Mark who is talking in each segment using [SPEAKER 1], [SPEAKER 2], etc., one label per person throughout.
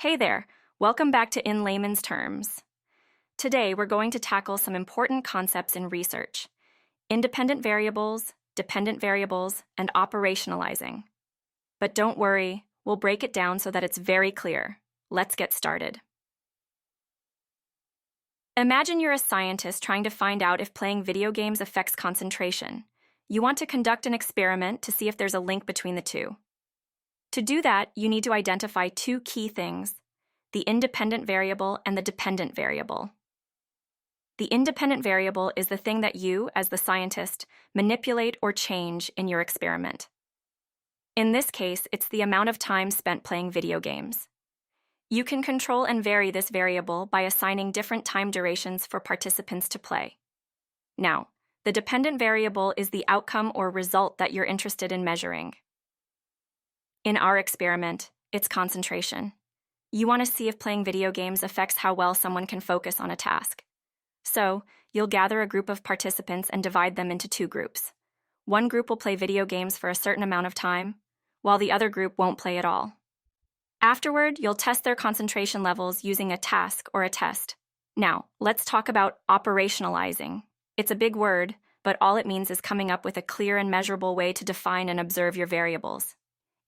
[SPEAKER 1] Hey there, welcome back to In Layman's Terms. Today, we're going to tackle some important concepts in research: independent variables, dependent variables, and operationalizing. But don't worry, we'll break it down so that it's very clear. Let's get started. Imagine you're a scientist trying to find out if playing video games affects concentration. You want to conduct an experiment to see if there's a link between the two. To do that, you need to identify two key things: the independent variable and the dependent variable. The independent variable is the thing that you, as the scientist, manipulate or change in your experiment. In this case, it's the amount of time spent playing video games. You can control and vary this variable by assigning different time durations for participants to play. Now, the dependent variable is the outcome or result that you're interested in measuring. In our experiment, it's concentration. You want to see if playing video games affects how well someone can focus on a task. So, you'll gather a group of participants and divide them into two groups. One group will play video games for a certain amount of time, while the other group won't play at all. Afterward, you'll test their concentration levels using a task or a test. Now, let's talk about operationalizing. It's a big word, but all it means is coming up with a clear and measurable way to define and observe your variables.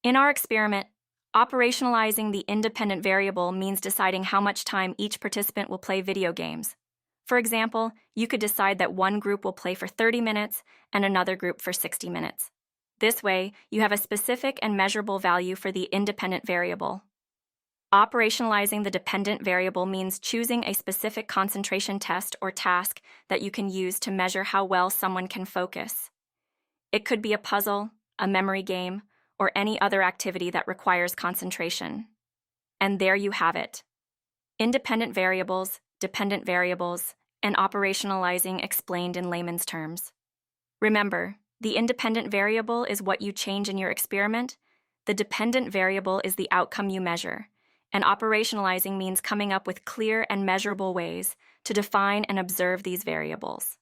[SPEAKER 1] In our experiment, operationalizing the independent variable means deciding how much time each participant will play video games. For example, you could decide that one group will play for 30 minutes and another group for 60 minutes. This way, you have a specific and measurable value for the independent variable. Operationalizing the dependent variable means choosing a specific concentration test or task that you can use to measure how well someone can focus. It could be a puzzle, a memory game, or any other activity that requires concentration. And there you have it: independent variables, dependent variables, and operationalizing explained in layman's terms. Remember, the independent variable is what you change in your experiment, the dependent variable is the outcome you measure, and operationalizing means coming up with clear and measurable ways to define and observe these variables.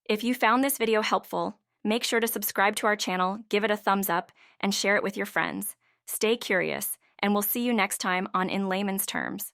[SPEAKER 1] If you found this video helpful, make sure to subscribe to our channel, give it a thumbs up, and share it with your friends. Stay curious, and we'll see you next time on In Layman's Terms.